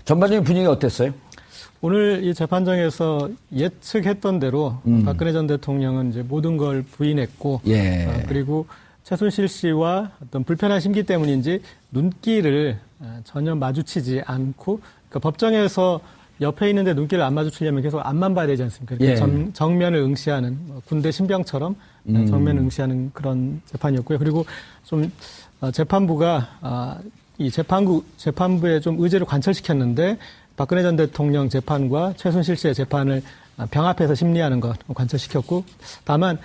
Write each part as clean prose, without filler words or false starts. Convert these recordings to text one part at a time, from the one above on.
전반적인 분위기가 어땠어요? 오늘 이 재판정에서 예측했던 대로 박근혜 전 대통령은 이제 모든 걸 부인했고, 예. 그리고 최순실 씨와 어떤 불편한 심기 때문인지 눈길을 전혀 마주치지 않고, 그러니까 법정에서 옆에 있는데 눈길을 안 마주치려면 계속 앞만 봐야 되지 않습니까? 예. 정면을 응시하는 군대 신병처럼 정면을 응시하는 그런 재판이었고요. 그리고 좀 재판부가 이 재판부의 좀 의제를 관철시켰는데 박근혜 전 대통령 재판과 최순실 씨의 재판을 병합해서 심리하는 것 관철시켰고, 다만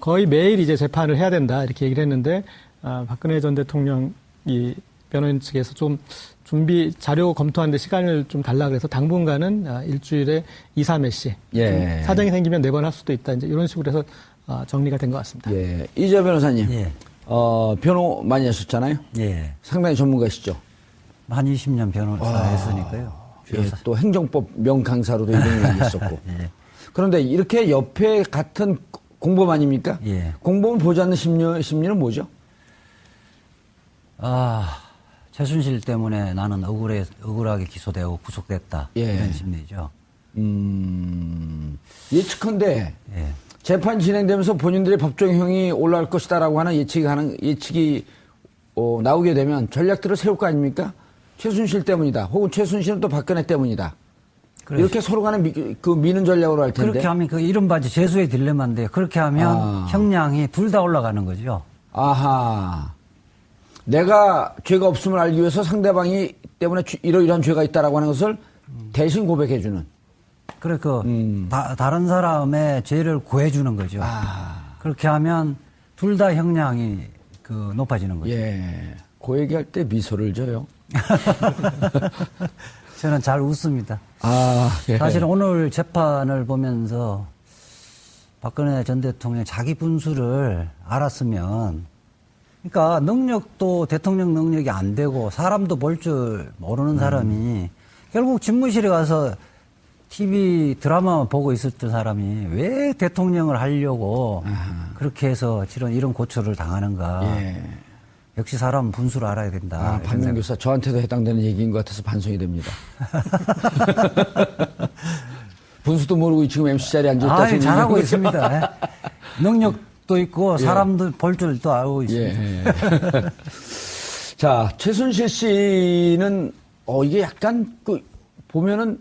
거의 매일 이제 재판을 해야 된다 이렇게 얘기를 했는데 박근혜 전 대통령 이 변호인 측에서 좀 준비 자료 검토하는데 시간을 좀 달라 그래서 당분간은 일주일에 2, 3회씩 예. 사정이 생기면 4번 할 수도 있다 이제 이런 식으로 해서 정리가 된 것 같습니다. 예. 이재 변호사님, 예. 변호 많이 하셨잖아요. 예. 상당히 전문가시죠. 한 20년 변호사 했으니까요. 예, 또 행정법 명강사로도 이름이 있었고. 예. 그런데 이렇게 옆에 같은 공범 아닙니까? 예. 공범을 보지 않는 심리는 뭐죠? 최순실 때문에 나는 억울하게 기소되고 구속됐다. 예. 이런 심리죠. 예측컨대 예. 재판 진행되면서 본인들의 법정형이 올라갈 것이다라고 하는 예측이 나오게 되면 전략들을 세울 거 아닙니까? 최순실 때문이다. 혹은 최순실은 또 박근혜 때문이다. 이렇게 서로 간에 미는 전략으로 할 텐데. 그렇게 하면 그 이른바 제수의 딜레마인데 그렇게 하면 형량이 둘 다 올라가는 거죠. 아하. 내가 죄가 없음을 알기 위해서 상대방이 때문에 이러이러한 죄가 있다라고 하는 것을 대신 고백해주는. 그래, 다른 사람의 죄를 구해주는 거죠. 그렇게 하면 둘 다 형량이 높아지는 거죠. 예. 그 얘기할 때 미소를 져요. 저는 잘 웃습니다. 예. 사실 오늘 재판을 보면서 박근혜 전 대통령 자기 분수를 알았으면, 그러니까 능력도 대통령 능력이 안 되고 사람도 볼 줄 모르는 사람이 결국 집무실에 가서 TV 드라마만 보고 있었던 사람이 왜 대통령을 하려고 그렇게 해서 이런 고초를 당하는가. 예. 역시 사람은 분수를 알아야 된다. 반면교사 저한테도 해당되는 얘기인 것 같아서 반성이 됩니다. 분수도 모르고 지금 MC 자리에 앉아있다. 잘하고 있습니다. 능력도 있고 사람도 볼 줄도 알고 있습니다. 예. 자, 최순실 씨는 이게 약간 보면은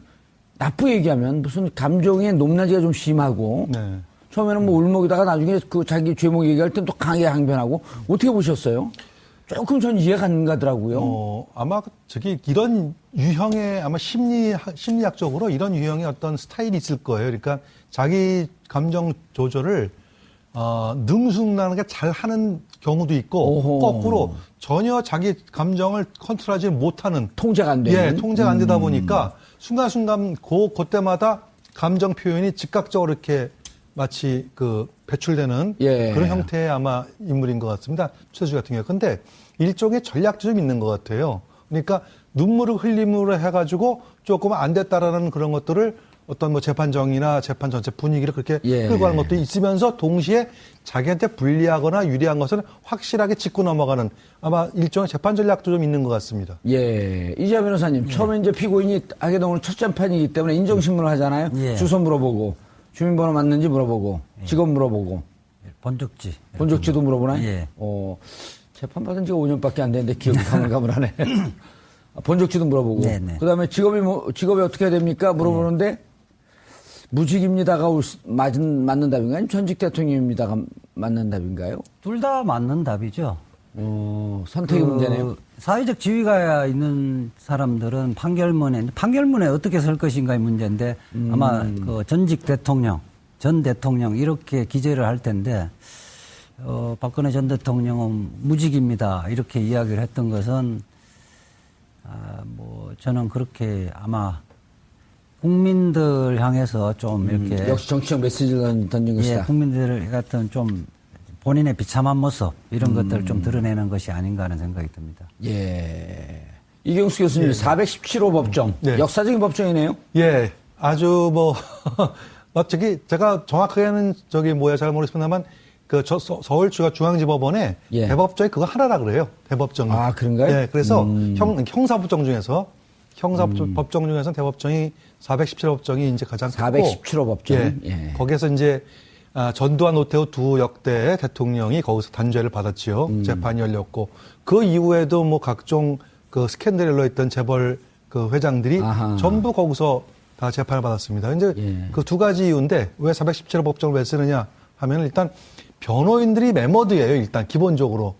나쁘게 얘기하면 무슨 감정의 높낮이가 좀 심하고 네. 처음에는 뭐 울먹이다가 나중에 자기 죄목 얘기할 땐 또 강하게 항변하고 어떻게 보셨어요? 조금 전 이해가 안 가더라고요. 아마 이런 유형의 아마 심리학적으로 이런 유형의 어떤 스타일이 있을 거예요. 그러니까 자기 감정 조절을 능숙하게 잘 하는 경우도 있고, 오호. 거꾸로 전혀 자기 감정을 컨트롤하지 못하는. 통제가 안 되는. 예, 통제가 안 되다 보니까 순간순간 그때마다 감정 표현이 즉각적으로 이렇게 마치 배출되는 예. 그런 형태의 아마 인물인 것 같습니다. 최수 같은 경우. 근데 일종의 전략도 좀 있는 것 같아요. 그러니까 눈물을 흘림으로 해가지고 조금 안 됐다라는 그런 것들을 어떤 재판정이나 재판 전체 분위기를 그렇게 끌고 가는 것도 있으면서 동시에 자기한테 불리하거나 유리한 것은 확실하게 짚고 넘어가는 아마 일종의 재판 전략도 좀 있는 것 같습니다. 예. 이재 변호사님, 처음에 이제 피고인이 하게 된 오늘 첫 재판이기 때문에 인정신문을 하잖아요. 예. 주소 물어보고, 주민번호 맞는지 물어보고, 직업 물어보고. 본적지도 물어보나요? 예. 재판 받은 지가 5년밖에 안 됐는데 기억이 가물가물하네. 본적지도 물어보고. 네네. 그 다음에 직업이 어떻게 됩니까? 물어보는데, 무직입니다가 맞는 답인가요? 아니면 전직 대통령입니다가 맞는 답인가요? 둘 다 맞는 답이죠. 선택의 문제네요. 사회적 지위가 있는 사람들은 판결문에 어떻게 쓸 것인가의 문제인데 아마 전직 대통령, 전 대통령 이렇게 기재를 할 텐데 박근혜 전 대통령은 무직입니다. 이렇게 이야기를 했던 것은 저는 그렇게 아마 국민들 향해서 좀 이렇게 역시 정치적 메시지를 던진 것이다. 예, 국민들 같은 좀 본인의 비참한 모습 이런 것들을 좀 드러내는 것이 아닌가 하는 생각이 듭니다. 예. 이경수 교수님, 417호 법정. 네. 역사적인 법정이네요? 예, 아주 제가 정확하게는 잘 모르겠습니다만, 서울중앙지법원에 대법정이 그거 하나라 그래요. 대법정이. 아, 그런가요? 예, 그래서 형사법정 중에서 형사법정 중에서는 대법정이 417호법정이 이제 가장 크고 417호 법정. 예. 예. 거기에서 이제 전두환, 노태우 두 역대 대통령이 거기서 단죄를 받았지요. 재판이 열렸고 그 이후에도 뭐 각종 그 스캔들에 흘러있던 재벌 그 회장들이 아하. 전부 거기서 다 재판을 받았습니다. 이제 예. 그 두 가지 이유인데 왜 417호 법정을 왜 쓰느냐 하면 일단 변호인들이 매머드예요. 일단 기본적으로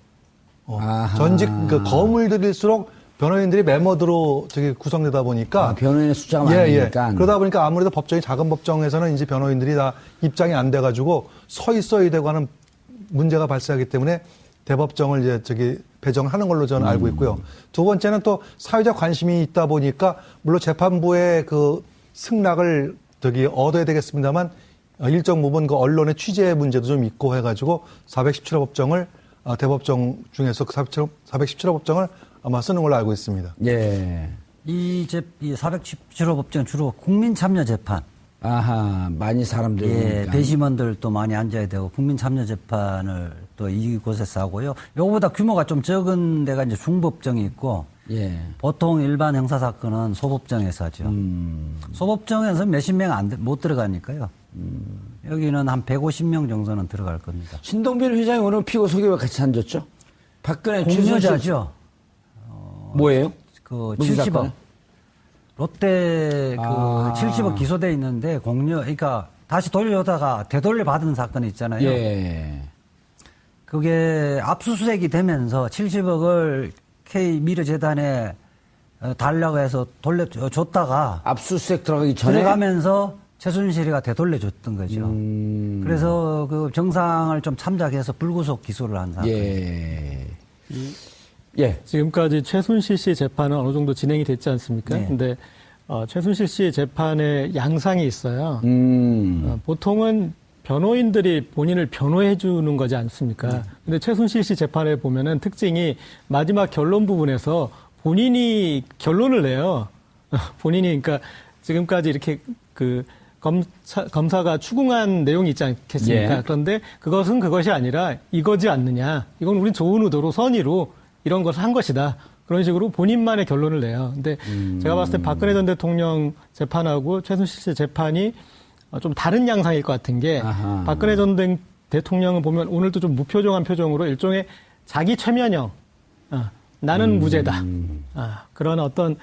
아하. 전직 그 거물들일수록 변호인들이 매머드로 저기 구성되다 보니까 변호인의 숫자가 많으니까. 그러다 보니까 아무래도 법정이 작은 법정에서는 이제 변호인들이 다 입장이 안 돼가지고 서 있어야 되고 하는 문제가 발생하기 때문에 대법정을 이제 저기 배정하는 걸로 저는 알고 있고요. 두 번째는 또 사회적 관심이 있다 보니까 물론 재판부의 그 승낙을 저기 얻어야 되겠습니다만 일정 부분 그 언론의 취재 문제도 좀 있고 해가지고 417호 법정을 대법정 중에서 417호 법정을 아마 쓰는 걸로 알고 있습니다. 예. 이 417호 법정 주로 국민 참여 재판. 아하, 많이 사람들이. 예, 오니까. 배심원들도 많이 앉아야 되고 국민 참여 재판을 또 이곳에서 하고요. 요거보다 규모가 좀 적은 데가 이제 중법정이 있고 예. 보통 일반 형사 사건은 소법정에서 하죠. 소법정에서 몇십 명 못 들어가니까요. 여기는 한 150명 정도는 들어갈 겁니다. 신동빈 회장이 오늘 피고 소개와 같이 앉았죠? 박근혜 공여자죠. 뭐예요? 그 무슨 70억. 사건이요? 롯데 그 70억 기소돼 있는데 그러니까 다시 돌려다가 되돌려 받은 사건이 있잖아요. 예. 그게 압수수색이 되면서 70억을 K 미르재단에 달라고 해서 돌려줬다가 압수수색 들어가기 전에. 들어가면서 최순실이가 되돌려줬던 거죠. 그래서 그 정상을 좀 참작해서 불구속 기소를 한 사건. 예. 예. 지금까지 최순실 씨 재판은 어느 정도 진행이 됐지 않습니까? 네. 근데 최순실 씨 재판에 양상이 있어요. 보통은 변호인들이 본인을 변호해 주는 거지 않습니까? 근데 최순실 씨 재판에 보면은 특징이 마지막 결론 부분에서 본인이 결론을 내요. 본인이 그러니까 지금까지 이렇게 그 검사가 추궁한 내용이 있지 않겠습니까? 예. 그런데 그것은 그것이 아니라 이거지 않느냐. 이건 우리 좋은 의도로 선의로 이런 것을 한 것이다. 그런 식으로 본인만의 결론을 내요. 근데 제가 봤을 때 박근혜 전 대통령 재판하고 최순실 씨 재판이 좀 다른 양상일 것 같은 게 아하. 박근혜 전 대통령은 보면 오늘도 좀 무표정한 표정으로 일종의 자기 최면형, 나는 무죄다. 그런 어떤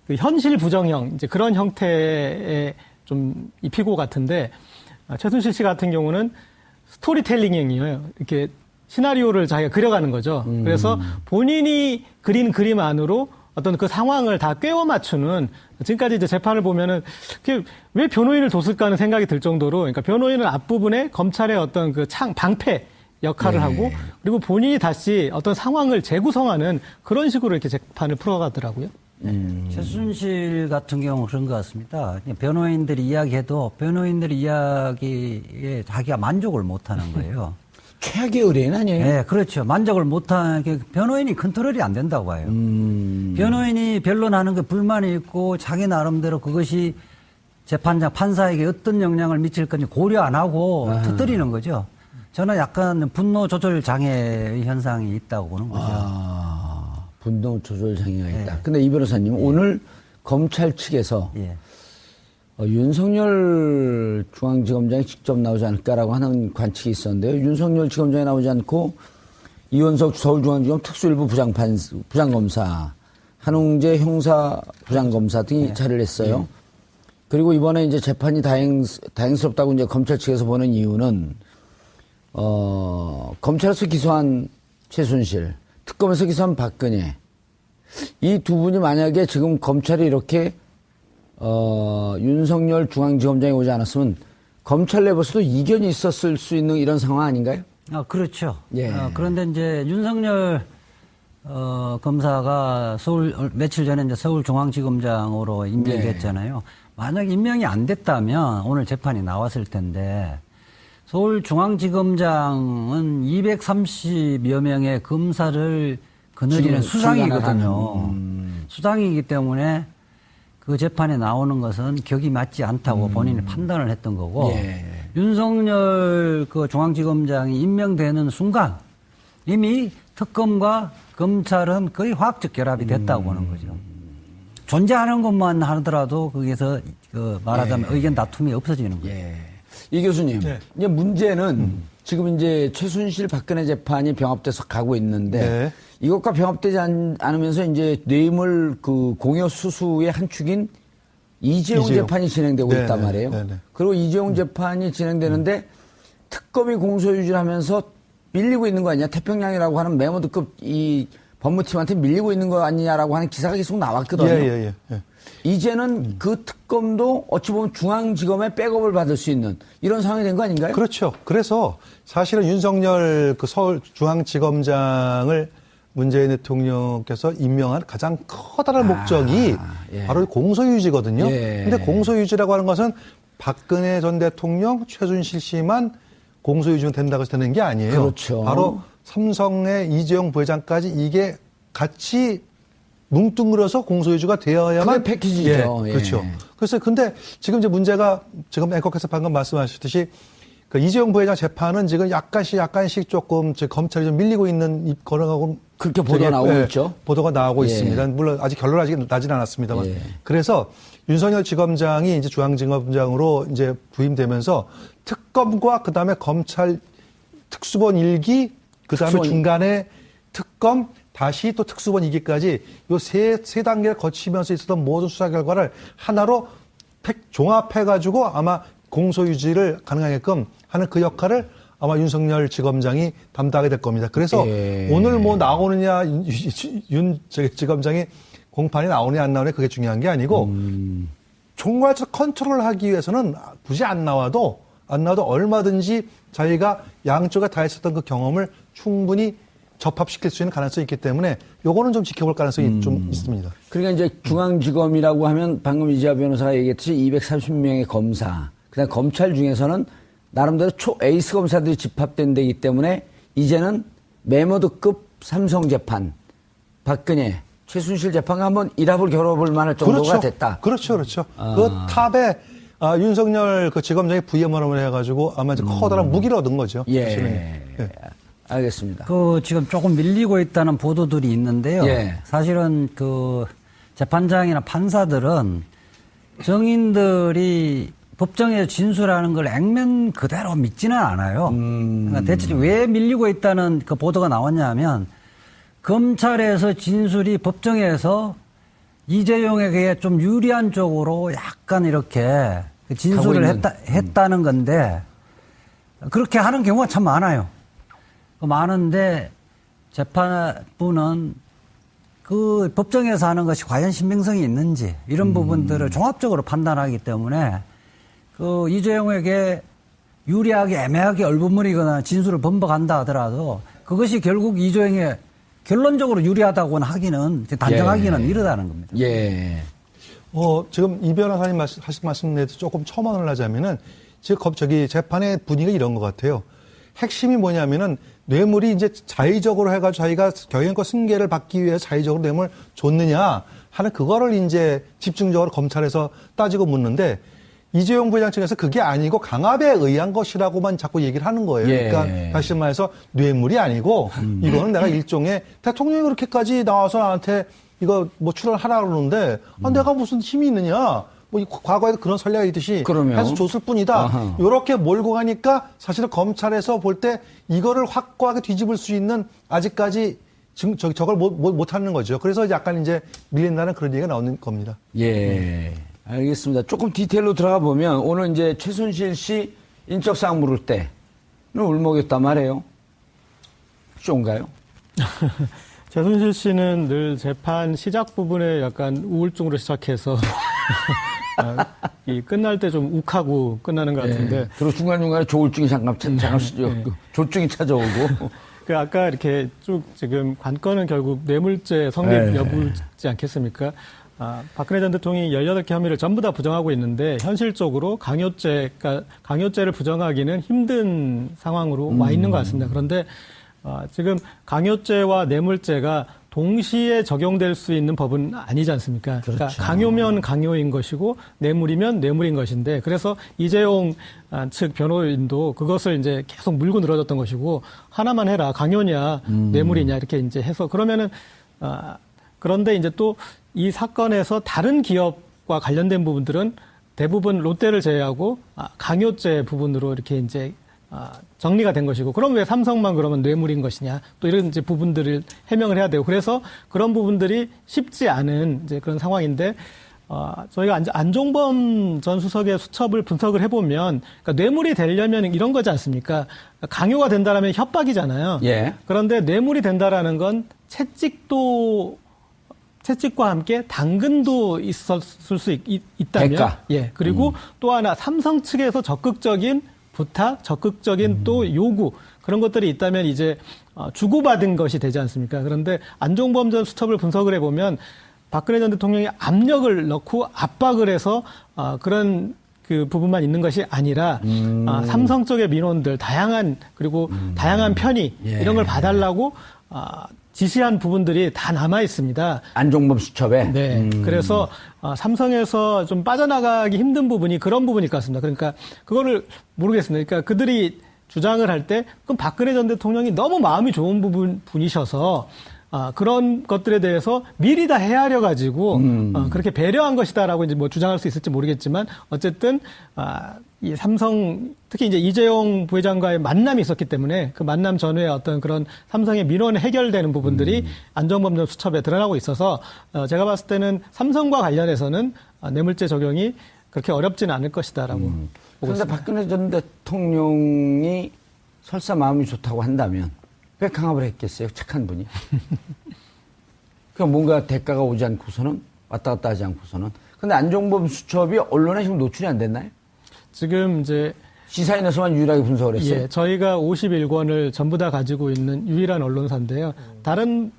그 현실 부정형, 이제 그런 형태의 좀 입히고 같은데 최순실 씨 같은 경우는 스토리텔링형이에요. 이렇게 시나리오를 자기가 그려가는 거죠. 그래서 본인이 그린 그림 안으로 어떤 그 상황을 다 꿰어 맞추는 지금까지 이제 재판을 보면은 왜 변호인을 뒀을까 하는 생각이 들 정도로 그러니까 변호인은 앞부분에 검찰의 어떤 그 방패 역할을 하고 그리고 본인이 다시 어떤 상황을 재구성하는 그런 식으로 이렇게 재판을 풀어가더라고요. 최순실 같은 경우는 그런 것 같습니다. 변호인들이 이야기해도 변호인들이 이야기에 자기가 만족을 못 하는 거예요. 최악의 의뢰인 아니에요? 네, 그렇죠. 만족을 못하는 게 변호인이 컨트롤이 안 된다고 봐요. 변호인이 변론하는 게 불만이 있고 자기 나름대로 그것이 재판장, 판사에게 어떤 영향을 미칠 건지 고려 안 하고 터뜨리는 거죠. 저는 약간 분노 조절 장애 현상이 있다고 보는 거죠. 분노 조절 장애가 있다. 근데 이 변호사님, 오늘 검찰 측에서 예. 윤석열 중앙지검장이 직접 나오지 않을까라고 하는 관측이 있었는데요. 윤석열 지검장이 나오지 않고 이원석 서울중앙지검 특수일부 부장검사, 한웅재 형사부장검사 등이 자리를 했어요. 그리고 이번에 이제 재판이 다행스럽다고 이제 검찰 측에서 보는 이유는, 검찰에서 기소한 최순실, 특검에서 기소한 박근혜, 이 두 분이 만약에 지금 검찰이 이렇게 윤석열 중앙지검장이 오지 않았으면 검찰 내부에서도 이견이 있었을 수 있는 이런 상황 아닌가요? 그렇죠. 예. 그런데 이제 윤석열 검사가 며칠 전에 이제 서울중앙지검장으로 임명이 됐잖아요. 만약 임명이 안 됐다면 오늘 재판이 나왔을 텐데 서울중앙지검장은 230여 명의 검사를 거느리는 수장이거든요. 수장이기 때문에 그 재판에 나오는 것은 격이 맞지 않다고 본인이 판단을 했던 거고 윤석열 그 중앙지검장이 임명되는 순간 이미 특검과 검찰은 거의 화학적 결합이 됐다고 보는 거죠. 존재하는 것만 하더라도 거기서 그 말하자면 의견 다툼이 없어지는 거예요. 예. 이 교수님, 네. 이제 문제는 지금 이제 최순실 박근혜 재판이 병합돼서 가고 있는데 네. 이것과 병합되지 않으면서 이제 뇌물 그 공여 수수의 한 축인 이재용 재판이 진행되고 네, 있단 네, 말이에요. 네, 네. 그리고 이재용 재판이 진행되는데 특검이 공소유지를 하면서 밀리고 있는 거 아니냐. 태평양이라고 하는 메모드급 이 법무팀한테 밀리고 있는 거 아니냐라고 하는 기사가 계속 나왔거든요. 예. 이제는 그 특검도 어찌 보면 중앙지검의 백업을 받을 수 있는 이런 상황이 된 거 아닌가요? 그렇죠. 그래서 사실은 윤석열 그 서울중앙지검장을 문재인 대통령께서 임명한 가장 커다란 목적이 예. 바로 공소유지거든요. 예. 근데 공소유지라고 하는 것은 박근혜 전 대통령, 최순실 씨만 공소유지가 된다고 해서 되는 게 아니에요. 그렇죠. 바로 삼성의 이재용 부회장까지 이게 같이 뭉뚱그려서 공소유지가 되어야만 그게 패키지죠. 예, 예. 그렇죠. 그래서 근데 지금 이제 문제가 지금 앵커께서 방금 말씀하셨듯이 그 이재용 부회장 재판은 지금 약간씩 조금 검찰이 좀 밀리고 있는 거라고 그렇게 보도가 나오고 있죠. 보도가 나오고 예. 있습니다. 물론 아직 결론 아직 나진 않았습니다만. 예. 그래서 윤석열 지검장이 이제 중앙지검장으로 이제 부임되면서 특검과 그다음에 검찰 특수본 1기 그다음에 특수본- 중간에 특검 다시 또 특수본 2기까지 요 세 단계를 거치면서 있었던 모든 수사 결과를 하나로 종합해가지고 아마 공소유지를 가능하게끔 하는 그 역할을 아마 윤석열 지검장이 담당하게 될 겁니다. 그래서 예. 오늘 뭐 나오느냐 지검장이 공판이 나오느냐 안 나오느냐 그게 중요한 게 아니고 총괄적 컨트롤을 하기 위해서는 굳이 안 나와도 얼마든지 자기가 양쪽에 다 했었던 그 경험을 충분히 접합시킬 수 있는 가능성이 있기 때문에 요거는 좀 지켜볼 가능성이 좀 있습니다. 그러니까 이제 중앙지검이라고 하면 방금 이재하 변호사가 얘기했듯이 230명의 검사, 그다음 검찰 중에서는 나름대로 에이스 검사들이 집합된 데이기 때문에 이제는 메모드급 삼성 재판, 박근혜, 최순실 재판과 한번 일합을 겨뤄볼 만할 정도가 됐다. 그렇죠. 그 탑에 윤석열 그 지검장이 부임을 해가지고 아마 이제 커다란 무기를 얻은 거죠. 사실은. 예. 알겠습니다. 그 지금 조금 밀리고 있다는 보도들이 있는데요. 예. 사실은 그 재판장이나 판사들은 정인들이 법정에서 진술하는 걸 액면 그대로 믿지는 않아요. 그러니까 대체 왜 밀리고 있다는 그 보도가 나왔냐면 검찰에서 진술이 법정에서 이재용에게 좀 유리한 쪽으로 약간 이렇게 진술을 했다는 건데 그렇게 하는 경우가 참 많아요. 많은데 재판부는 그 법정에서 하는 것이 과연 신빙성이 있는지 이런 부분들을 종합적으로 판단하기 때문에 그 이재용에게 유리하게 애매하게 얼버무리거나 진술을 번복한다 하더라도 그것이 결국 이재용에 결론적으로 유리하다고는 하기는 단정하기는 이르다는 겁니다. 예. 지금 이 변호사님 하신 말씀 내에서 조금 첨언을 하자면은 지금 재판의 분위기가 이런 것 같아요. 핵심이 뭐냐면은 뇌물이 이제 자의적으로 해가지고 자기가 경영권 승계를 받기 위해 자의적으로 뇌물을 줬느냐 하는 그거를 이제 집중적으로 검찰에서 따지고 묻는데 이재용 부회장 측에서 그게 아니고 강압에 의한 것이라고만 자꾸 얘기를 하는 거예요. 예. 그러니까 다시 말해서 뇌물이 아니고 이거는 내가 일종의 대통령이 그렇게까지 나와서 나한테 이거 뭐 출연하라 그러는데 내가 무슨 힘이 있느냐. 뭐 과거에도 그런 전략이 있듯이 그러면. 해서 줬을 뿐이다. 이렇게 몰고 가니까 사실은 검찰에서 볼 때 이거를 확고하게 뒤집을 수 있는 아직까지 저걸 못 하는 거죠. 그래서 약간 이제 밀린다는 그런 얘기가 나오는 겁니다. 예. 알겠습니다. 조금 디테일로 들어가 보면 오늘 이제 최순실 씨 인적사항 물을 때는 울먹였단 말이에요. 쇼인가요? 최순실 씨는 늘 재판 시작 부분에 약간 우울증으로 시작해서 이 끝날 때 좀 욱하고 끝나는 것 같은데. 예. 그리고 중간중간에 조울증이 잠깐 조증이 찾아오고. 그 아까 이렇게 쭉 지금 관건은 결국 뇌물죄 성립 여부지 않겠습니까? 박근혜 전 대통령이 18개 혐의를 전부 다 부정하고 있는데 현실적으로 강요죄를 부정하기는 힘든 상황으로 와 있는 것 같습니다. 그런데 지금 강요죄와 뇌물죄가 동시에 적용될 수 있는 법은 아니지 않습니까? 그렇죠. 그러니까 강요면 강요인 것이고 뇌물이면 뇌물인 것인데 그래서 이재용 측 변호인도 그것을 이제 계속 물고 늘어졌던 것이고 하나만 해라 강요냐 뇌물이냐 이렇게 이제 해서 그러면은 그런데 이제 또 이 사건에서 다른 기업과 관련된 부분들은 대부분 롯데를 제외하고 강요죄 부분으로 이렇게 이제 정리가 된 것이고, 그럼 왜 삼성만 그러면 뇌물인 것이냐, 또 이런 이제 부분들을 해명을 해야 되고, 그래서 그런 부분들이 쉽지 않은 이제 그런 상황인데, 저희가 안종범 전 수석의 수첩을 분석을 해보면, 그러니까 뇌물이 되려면 이런 거지 않습니까? 강요가 된다라면 협박이잖아요. 예. 그런데 뇌물이 된다라는 건 채찍과 함께 당근도 있었을 수 있다면, 대가. 예. 그리고 또 하나 삼성 측에서 적극적인 부탁, 적극적인 또 요구, 그런 것들이 있다면 이제 주고받은 것이 되지 않습니까? 그런데 안종범 전 수첩을 분석을 해보면 박근혜 전 대통령이 압력을 넣고 압박을 해서 그런 그 부분만 있는 것이 아니라 삼성 쪽의 민원들 다양한, 그리고 다양한 편의, 예. 이런 걸 봐달라고 지시한 부분들이 다 남아 있습니다. 안종범 수첩에. 네. 그래서 삼성에서 좀 빠져나가기 힘든 부분이 그런 부분일 것 같습니다. 그러니까 그거를 모르겠습니다. 그러니까 그들이 주장을 할 때 그럼 박근혜 전 대통령이 너무 마음이 좋은 분이셔서 그런 것들에 대해서 미리 다 헤아려 가지고 그렇게 배려한 것이다라고 이제 뭐 주장할 수 있을지 모르겠지만, 어쨌든 이 삼성, 특히 이제 이재용 부회장과의 만남이 있었기 때문에 그 만남 전후에 어떤 그런 삼성의 민원이 해결되는 부분들이 안종범 전 수첩에 드러나고 있어서 제가 봤을 때는 삼성과 관련해서는 뇌물죄 적용이 그렇게 어렵지는 않을 것이다라고 보고 그런데 있습니다. 박근혜 전 대통령이 설사 마음이 좋다고 한다면 왜 강압을 했겠어요? 착한 분이. 그러니까 뭔가 대가가 오지 않고서는, 왔다 갔다 하지 않고서는. 근데 안종범 수첩이 언론에 지금 노출이 안 됐나요? 지금 이제 시사인에서만 유일하게 분석을 했어요. 예, 저희가 51권을 전부 다 가지고 있는 유일한 언론사인데요. 다른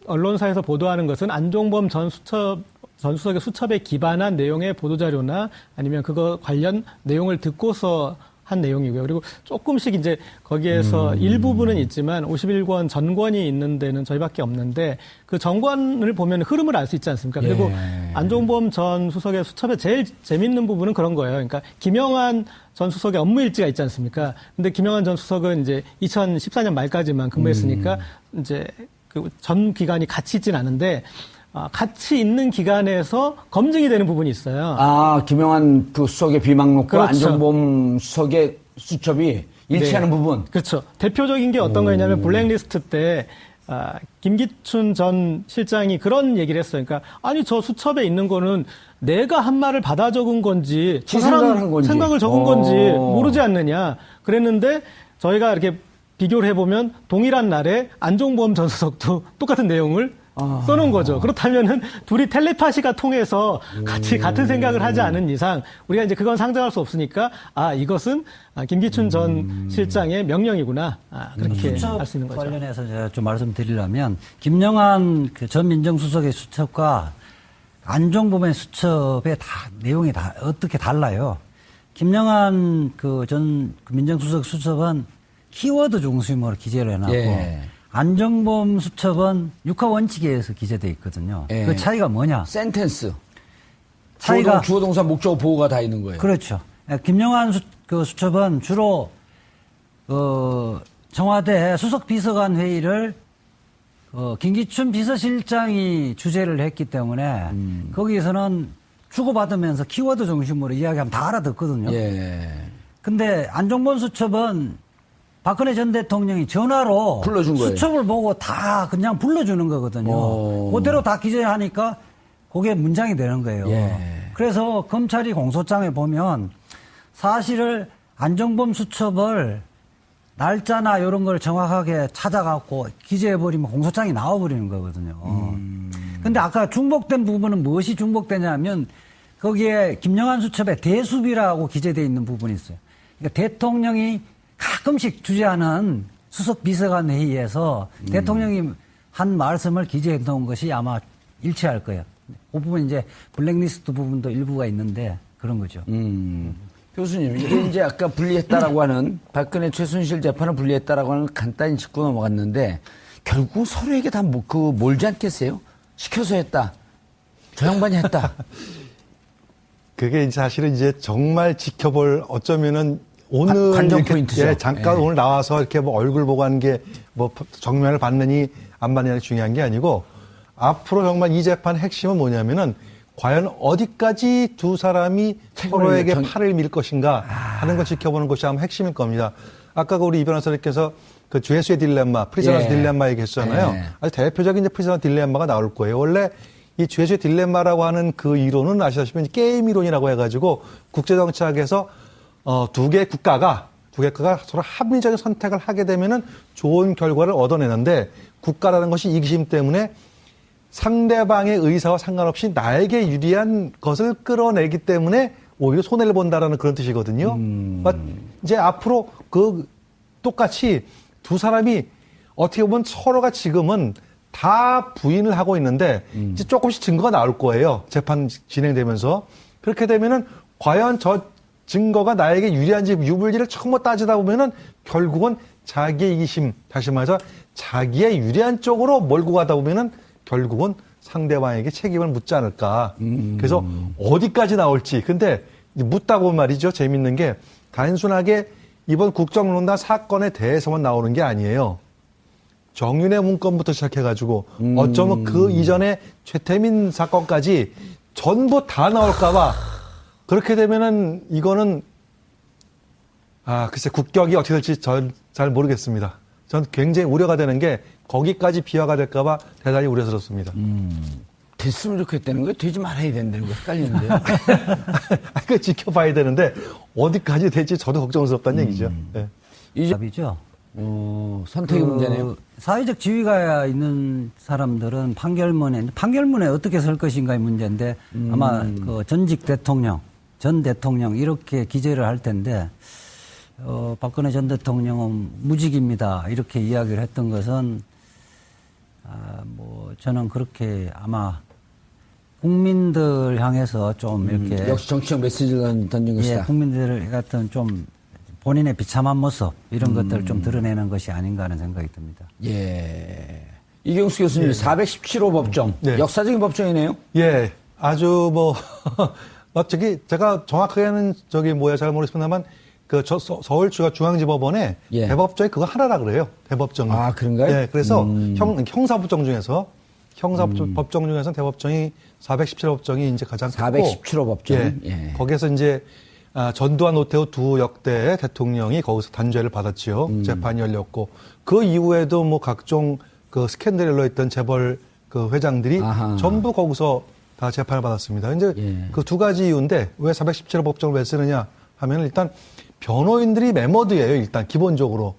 언론사에서 보도하는 것은 안종범 전 수석의 수첩에 기반한 내용의 보도자료나 아니면 그거 관련 내용을 듣고서 한 내용이고요. 그리고 조금씩 이제 거기에서 일부분은 있지만 51권 전권이 있는 데는 저희밖에 없는데, 그 전권을 보면 흐름을 알 수 있지 않습니까? 그리고 안종범 전 수석의 수첩에 제일 재밌는 부분은 그런 거예요. 그러니까 김영한 전 수석의 업무 일지가 있지 않습니까? 근데 김영한 전 수석은 이제 2014년 말까지만 근무했으니까 이제 그 전 기간이 같이 있진 않은데, 같이 있는 기간에서 검증이 되는 부분이 있어요. 김영한 그 수석의 비망록과 그렇죠. 안종범 수석의 수첩이 일치하는 네. 부분. 그렇죠. 대표적인 게 어떤 거냐면 블랙리스트 때 김기춘 전 실장이 그런 얘기를 했어요. 그러니까 아니 저 수첩에 있는 거는 내가 한 말을 받아 적은 건지 저 생각을 한 건지. 생각을 적은 건지 모르지 않느냐 그랬는데, 저희가 이렇게 비교를 해보면 동일한 날에 안종범 전 수석도 똑같은 내용을 써놓은 거죠. 그렇다면은 둘이 텔레파시가 통해서 같은 생각을 하지 않은 이상 우리가 이제 그건 상정할 수 없으니까 이것은 김기춘 전 실장의 명령이구나, 그렇게 할 수 있는 거죠. 관련해서 제가 좀 말씀드리려면, 김영한 그 전 민정수석의 수첩과 안종범의 수첩의 내용이 다 어떻게 달라요. 김영한 그 전 민정수석 수첩은 키워드 중심으로 기재를 해놨고, 예. 안종범 수첩은 육하 원칙에 의해서 기재되어 있거든요. 예. 그 차이가 뭐냐? 센텐스. 차이가 주어 동사 목적어 보호가 다 있는 거예요. 그렇죠. 김영한 그 수첩은 주로 청와대 수석 비서관 회의를 김기춘 비서실장이 주재를 했기 때문에 거기에서는 주고받으면서 키워드 중심으로 이야기하면 다 알아듣거든요. 예. 근데 안종범 수첩은 박근혜 전 대통령이 전화로 불러준 거예요. 수첩을 보고 다 그냥 불러주는 거거든요. 그대로 다 기재하니까 그게 문장이 되는 거예요. 예. 그래서 검찰이 공소장에 보면 사실을 안종범 수첩을 날짜나 이런 걸 정확하게 찾아갖고 기재해버리면 공소장이 나와버리는 거거든요. 근데 아까 중복된 부분은 무엇이 중복되냐면 거기에 김영한 수첩에 대수비라고 기재되어 있는 부분이 있어요. 그러니까 대통령이 가끔씩 주재하는 수석 비서관 회의에서 대통령이 한 말씀을 기재해 놓은 것이 아마 일치할 거예요. 그 부분 이제 블랙리스트 부분도 일부가 있는데 그런 거죠. 교수님, 이게 이제 아까 분리했다라고 하는 박근혜 최순실 재판을 분리했다라고 하는 간단히 짚고 넘어갔는데 결국 서로에게 다 몰지 않겠어요? 시켜서 했다. 저 양반이 했다. 그게 사실은 이제 정말 지켜볼 어쩌면은 오늘 관전 이렇게, 포인트죠. 잠깐 예. 오늘 나와서 이렇게 뭐 얼굴 보고 하는 게 뭐 정면을 봤느니 안 봤느냐 중요한 게 아니고 앞으로 정말 이 재판의 핵심은 뭐냐면은 과연 어디까지 두 사람이 서로에게 팔을 밀 것인가 하는 걸 지켜보는 것이 아마 핵심일 겁니다. 아까 우리 이 변호사님께서 그 죄수의 딜레마, 프리저너스 예. 딜레마 얘기했잖아요. 예. 아주 대표적인 이제 프리저너 딜레마가 나올 거예요. 원래 이 죄수의 딜레마라고 하는 그 이론은 아시다시피 게임 이론이라고 해가지고 국제정치학에서 두 개의 국가가 서로 합리적인 선택을 하게 되면은 좋은 결과를 얻어내는데 국가라는 것이 이기심 때문에 상대방의 의사와 상관없이 나에게 유리한 것을 끌어내기 때문에 오히려 손해를 본다라는 그런 뜻이거든요. 그러니까 이제 앞으로 똑같이 두 사람이 어떻게 보면 서로가 지금은 다 부인을 하고 있는데 이제 조금씩 증거가 나올 거예요. 재판 진행되면서. 그렇게 되면은 과연 저 증거가 나에게 유리한지 유불리를 처음 따지다 보면은 결국은 자기의 이기심, 다시 말해서 자기의 유리한 쪽으로 몰고 가다 보면은 결국은 상대방에게 책임을 묻지 않을까. 그래서 어디까지 나올지. 근데 묻다 보면 말이죠. 재밌는 게 단순하게 이번 국정농단 사건에 대해서만 나오는 게 아니에요. 정윤회 문건부터 시작해가지고 어쩌면 그 이전에 최태민 사건까지 전부 다 나올까봐 그렇게 되면은 이거는 글쎄 국격이 어떻게 될지 잘 모르겠습니다. 전 굉장히 우려가 되는 게 거기까지 비화가 될까봐 대단히 우려스럽습니다. 됐으면 좋겠다는 거예요? 되지 말아야 된다는 거 헷갈리는데요. 그 지켜봐야 되는데 어디까지 될지 저도 걱정스럽다는 얘기죠. 네. 이제 답이죠. 선택의 문제네요. 사회적 지위가 있는 사람들은 판결문에 어떻게 설 것인가의 문제인데 아마 그 전직 대통령, 전 대통령 이렇게 기재를 할 텐데 박근혜 전 대통령은 무직입니다. 이렇게 이야기를 했던 것은 저는 그렇게 아마 국민들 향해서 좀 이렇게 역시 정치적 메시지를 던진 것이다. 국민들 같은 좀 본인의 비참한 모습 이런 것들을 좀 드러내는 것이 아닌가 하는 생각이 듭니다. 예. 이경수 교수님 417호 법정. 네. 역사적인 법정이네요. 예, 아주 제가 정확하게는 잘 모르겠습니다만 서울 중앙지법원에 예. 대법정이 그거 하나라 그래요. 대법정이. 아, 그런가요? 예, 그래서 형사법정 중에서 법정 중에서 대법정이 417법정이 이제 가장 크고 417호 법정. 예, 예. 거기에서 이제 전두환 노태우 두 역대 대통령이 거기서 단죄를 받았지요. 재판이 열렸고 그 이후에도 각종 그 스캔들에 흘러있던 재벌 그 회장들이 아하. 전부 거기서 다 재판을 받았습니다. 이제 예. 그 두 가지 이유인데 왜 417호 법정을 왜 쓰느냐 하면 일단 변호인들이 매머드예요. 일단 기본적으로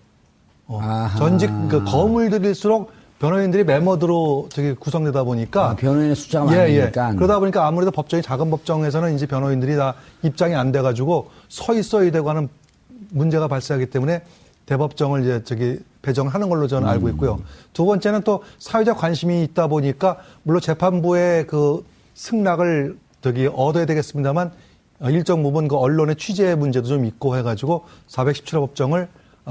전직 그 거물들일수록 변호인들이 매머드로 구성되다 보니까 변호인의 숫자가 많으니까. 그러다 보니까 아무래도 법정이 작은 법정에서는 이제 변호인들이 다 입장이 안 돼가지고 서 있어야 되고 하는 문제가 발생하기 때문에 대법정을 이제 배정하는 걸로 저는 알고 있고요. 두 번째는 또 사회적 관심이 있다 보니까 물론 재판부의 그 승낙을 얻어야 되겠습니다만 일정 부분 그 언론의 취재 문제도 좀 있고 해가지고 417호 법정을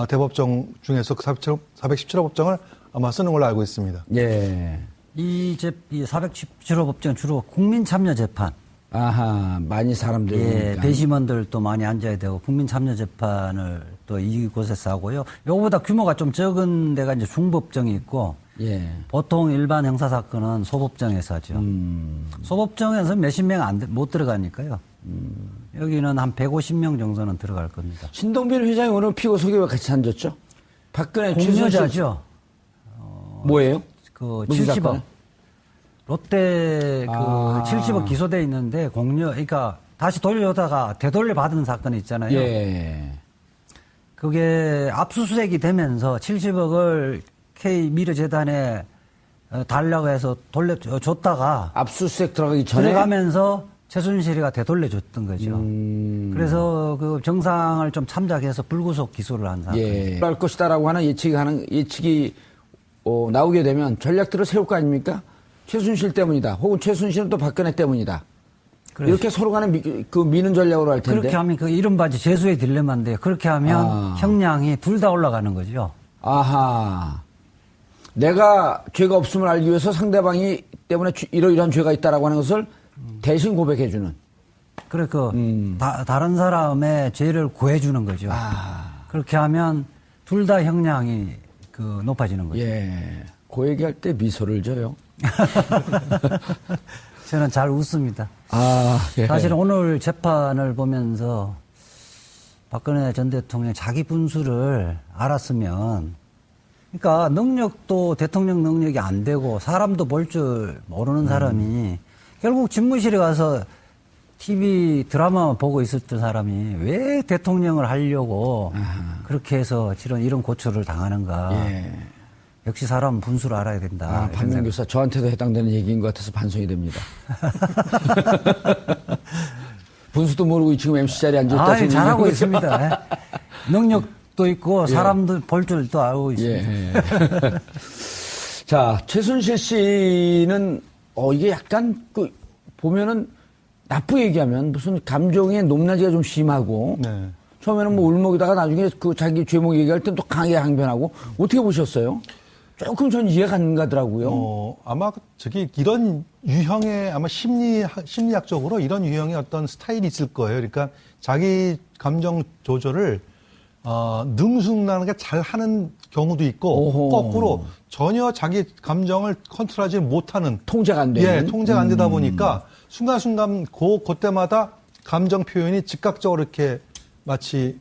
대법정 중에서 417호 법정을 아마 쓰는 걸로 알고 있습니다. 예. 이 417호 법정 주로 국민 참여 재판. 아하, 많이 사람들이. 예, 배심원들도 많이 앉아야 되고 국민 참여 재판을 또 이곳에서 하고요. 요거보다 규모가 좀 적은 데가 이제 중법정이 있고 예. 보통 일반 형사 사건은 소법정에서 하죠. 소법정에서 몇십 명 못 들어가니까요. 여기는 한 150명 정도는 들어갈 겁니다. 신동빈 회장이 오늘 피고 소개와 같이 앉았죠? 박근혜 공여자죠. 뭐예요? 그 무슨 70억. 사건? 롯데 70억 기소돼 있는데 그러니까 다시 돌려다가 되돌려 받은 사건이 있잖아요. 예. 그게 압수수색이 되면서 70억을 K 미르재단에 달라고 해서 줬다가 압수수색 들어가기 전에. 들어가면서 최순실이가 되돌려줬던 거죠. 그래서 그 정상을 좀 참작해서 불구속 기소를 한 사건. 예. 할 것이다라고 하는 예측이 나오게 되면 전략들을 세울 거 아닙니까? 최순실 때문이다. 혹은 최순실은 또 박근혜 때문이다. 그렇죠. 이렇게 서로 간에 미는 전략으로 할 텐데. 그렇게 하면 그 이른바 죄수의 딜레마인데 그렇게 하면 형량이 둘 다 올라가는 거죠. 아하. 내가 죄가 없음을 알기 위해서 상대방이 때문에 이러이러한 죄가 있다라고 하는 것을 대신 고백해주는. 다른 사람의 죄를 구해주는 거죠. 그렇게 하면 둘 다 형량이 높아지는 거죠. 예. 그 얘기할 때 미소를 져요. 저는 잘 웃습니다. 예. 사실 오늘 재판을 보면서 박근혜 전 대통령 자기 분수를 알았으면, 그러니까 능력도 대통령 능력이 안 되고 사람도 볼 줄 모르는 사람이 결국 집무실에 가서 TV 드라마만 보고 있었던 사람이 왜 대통령을 하려고 그렇게 해서 이런 고초를 당하는가. 예. 역시 사람은 분수를 알아야 된다. 박명 교사 저한테도 해당되는 얘기인 것 같아서 반성이 됩니다. 분수도 모르고 지금 MC 자리에 앉아있다. 잘하고 있습니다. 능력도 있고 사람도 볼 줄도 알고 있습니다. 예. 자, 최순실 씨는 이게 약간 보면은 나쁘게 얘기하면 무슨 감정의 높낮이가 좀 심하고 네. 처음에는 뭐 울먹이다가 나중에 자기 죄목 얘기할 땐 또 강하게 항변하고 어떻게 보셨어요? 조금 전 이해가 안 가더라고요. 아마 이런 유형의 아마 심리학적으로 이런 유형의 어떤 스타일이 있을 거예요. 그러니까 자기 감정 조절을 능숙하게 잘 하는 경우도 있고 오호. 거꾸로 전혀 자기 감정을 컨트롤하지 못하는 통제가 안 되는. 예, 통제가 안 되다 보니까 순간순간 그때마다 감정 표현이 즉각적으로 이렇게 마치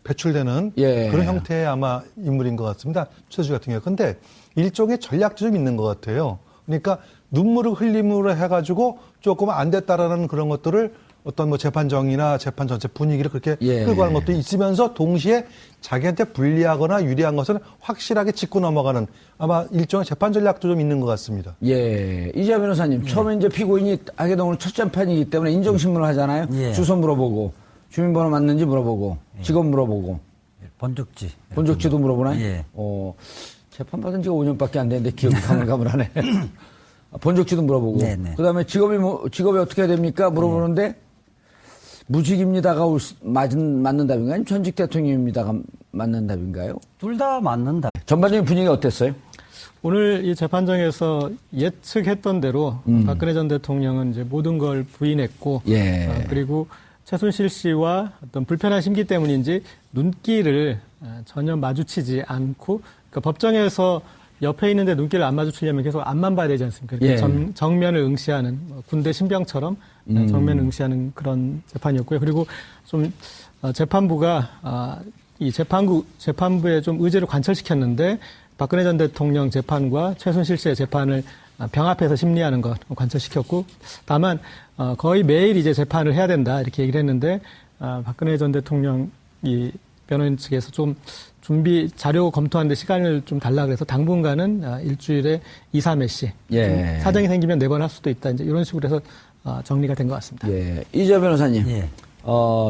배출되는 예. 그런 형태의 아마 인물인 것 같습니다. 최수 같은 경우. 근데 일종의 전략도 좀 있는 것 같아요. 그러니까 눈물을 흘림으로 해가지고 조금 안 됐다라는 그런 것들을 어떤 뭐 재판정이나 재판 전체 분위기를 그렇게 예. 끌고 가는 것도 있으면서 동시에 자기한테 불리하거나 유리한 것은 확실하게 짚고 넘어가는 아마 일종의 재판 전략도 좀 있는 것 같습니다. 예. 이재 변호사님, 처음에 이제 피고인이 하게 된 오늘 첫 재판이기 때문에 인정신문을 하잖아요. 예. 주소 물어보고, 주민번호 맞는지 물어보고, 직업 물어보고, 본적지. 본적지도 물어보나요? 예. 재판 받은 지가 5년밖에 안 됐는데 기억이 가물가물하네. 본적지도 물어보고. 네네. 그 다음에 직업이 어떻게 해야 됩니까? 물어보는데, 무직입니다가 맞는 답인가요? 아니면 전직 대통령입니다가 맞는 답인가요? 둘 다 맞는다. 전반적인 분위기가 어땠어요? 오늘 이 재판정에서 예측했던 대로 박근혜 전 대통령은 이제 모든 걸 부인했고, 예. 그리고 최순실 씨와 어떤 불편한 심기 때문인지 눈길을 전혀 마주치지 않고, 그러니까 법정에서 옆에 있는데 눈길을 안 마주치려면 계속 앞만 봐야 되지 않습니까? 예. 정면을 응시하는 군대 신병처럼 정면을 응시하는 그런 재판이었고요. 그리고 좀 재판부가 이 재판부의 좀 의제를 관철시켰는데 박근혜 전 대통령 재판과 최순실 씨의 재판을 병합해서 심리하는 것 관철시켰고, 다만 거의 매일 이제 재판을 해야 된다 이렇게 얘기를 했는데 박근혜 전 대통령 이 변호인 측에서 좀 준비 자료 검토하는데 시간을 좀 달라 그래서 당분간은 일주일에 2, 3회씩 예. 사정이 생기면 4번 할 수도 있다 이제 이런 식으로 해서 정리가 된 것 같습니다. 예. 이재 변호사님. 예.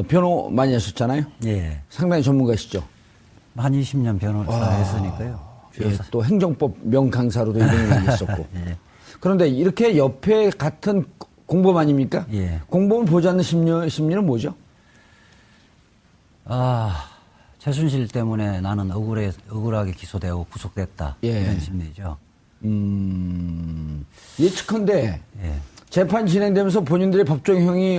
변호 많이 하셨잖아요. 예. 상당히 전문가시죠. 한 20년 변호사 했으니까요. 예, 또 행정법 명강사로도 이름이 남겼었고. 예. 그런데 이렇게 옆에 같은 공범 아닙니까? 예. 공범을 보지 않는 심리는 뭐죠? 최순실 때문에 나는 억울하게 기소되고 구속됐다. 예. 이런 심리죠. 예측컨대 예. 재판 진행되면서 본인들의 법정형이